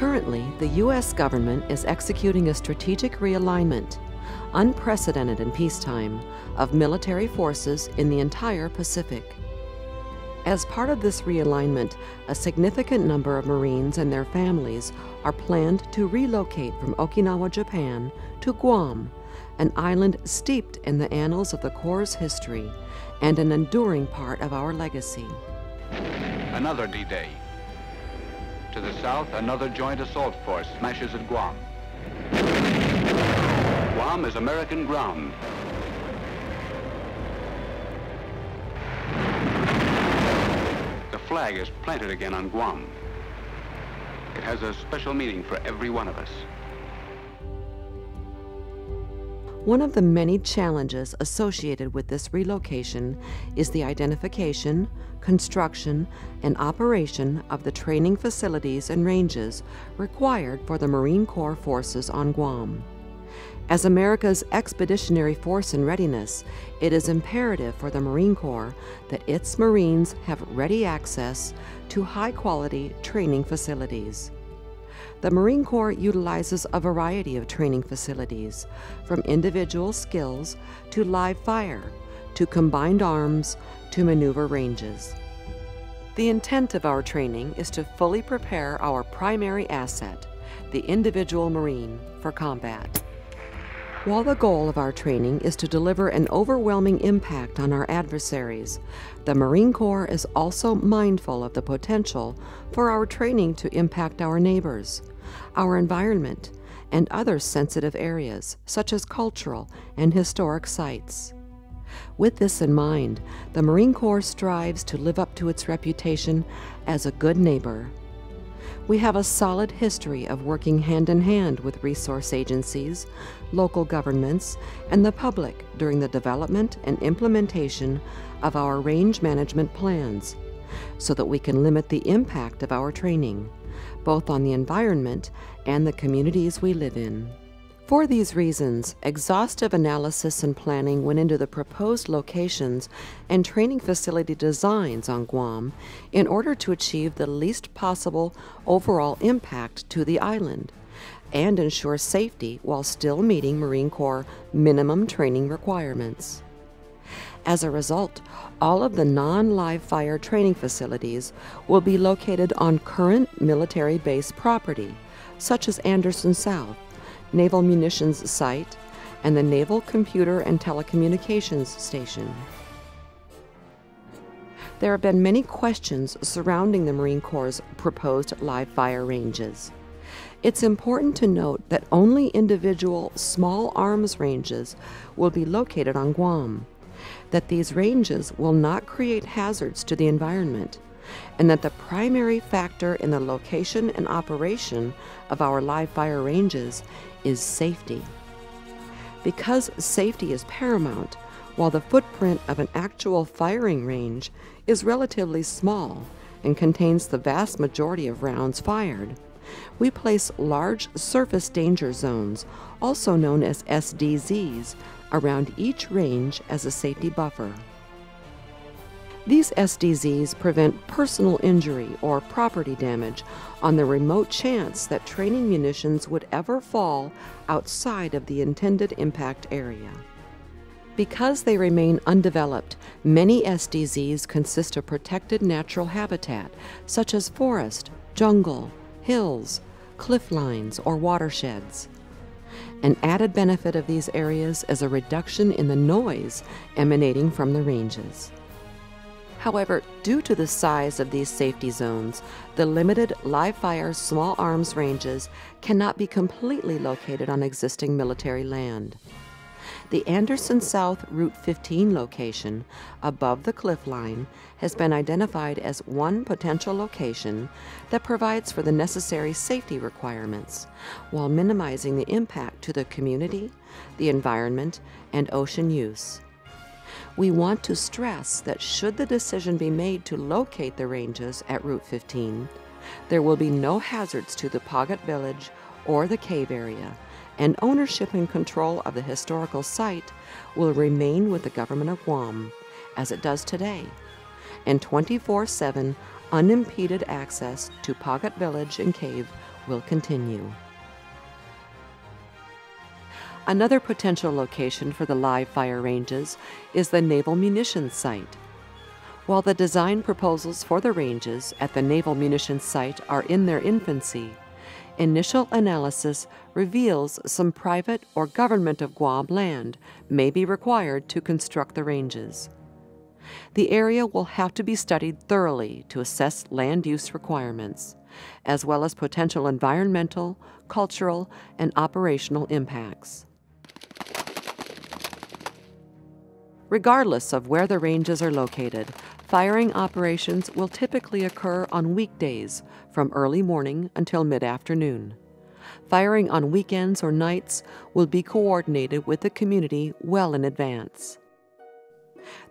Currently, the U.S. government is executing a strategic realignment, unprecedented in peacetime, of military forces in the entire Pacific. As part of this realignment, a significant number of Marines and their families are planned to relocate from Okinawa, Japan, to Guam, an island steeped in the annals of the Corps' history and an enduring part of our legacy. Another D-Day. To the south, another joint assault force smashes at Guam. Guam is American ground. The flag is planted again on Guam. It has a special meaning for every one of us. One of the many challenges associated with this relocation is the identification, construction, and operation of the training facilities and ranges required for the Marine Corps forces on Guam. As America's expeditionary force in readiness, it is imperative for the Marine Corps that its Marines have ready access to high-quality training facilities. The Marine Corps utilizes a variety of training facilities, from individual skills to live fire, to combined arms, to maneuver ranges. The intent of our training is to fully prepare our primary asset, the individual Marine, for combat. While the goal of our training is to deliver an overwhelming impact on our adversaries, the Marine Corps is also mindful of the potential for our training to impact our neighbors, our environment, and other sensitive areas, such as cultural and historic sites. With this in mind, the Marine Corps strives to live up to its reputation as a good neighbor. We have a solid history of working hand-in-hand with resource agencies, local governments, and the public during the development and implementation of our range management plans, so that we can limit the impact of our training, both on the environment and the communities we live in. For these reasons, exhaustive analysis and planning went into the proposed locations and training facility designs on Guam in order to achieve the least possible overall impact to the island and ensure safety while still meeting Marine Corps minimum training requirements. As a result, all of the non-live fire training facilities will be located on current military base property, such as Anderson South, Naval Munitions Site, and the Naval Computer and Telecommunications Station. There have been many questions surrounding the Marine Corps' proposed live fire ranges. It's important to note that only individual small arms ranges will be located on Guam, that these ranges will not create hazards to the environment, and that the primary factor in the location and operation of our live fire ranges is safety. Because safety is paramount, while the footprint of an actual firing range is relatively small and contains the vast majority of rounds fired, we place large surface danger zones, also known as SDZs, around each range as a safety buffer. These SDZs prevent personal injury or property damage on the remote chance that training munitions would ever fall outside of the intended impact area. Because they remain undeveloped, many SDZs consist of protected natural habitat, such as forest, jungle, hills, cliff lines, or watersheds. An added benefit of these areas is a reduction in the noise emanating from the ranges. However, due to the size of these safety zones, the limited live-fire small arms ranges cannot be completely located on existing military land. The Anderson South Route 15 location, above the cliff line, has been identified as one potential location that provides for the necessary safety requirements, while minimizing the impact to the community, the environment, and ocean use. We want to stress that should the decision be made to locate the ranges at Route 15, there will be no hazards to the Pagat Village or the cave area, and ownership and control of the historical site will remain with the government of Guam, as it does today, and 24/7 unimpeded access to Pagat Village and cave will continue. Another potential location for the live fire ranges is the Naval Munitions Site. While the design proposals for the ranges at the Naval Munitions Site are in their infancy, initial analysis reveals some private or government of Guam land may be required to construct the ranges. The area will have to be studied thoroughly to assess land use requirements, as well as potential environmental, cultural, and operational impacts. Regardless of where the ranges are located, firing operations will typically occur on weekdays from early morning until mid-afternoon. Firing on weekends or nights will be coordinated with the community well in advance.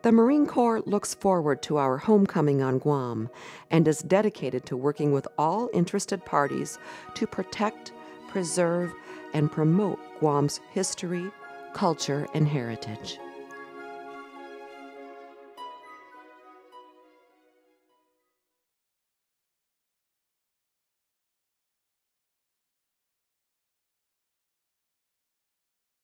The Marine Corps looks forward to our homecoming on Guam and is dedicated to working with all interested parties to protect, preserve, and promote Guam's history, culture, and heritage.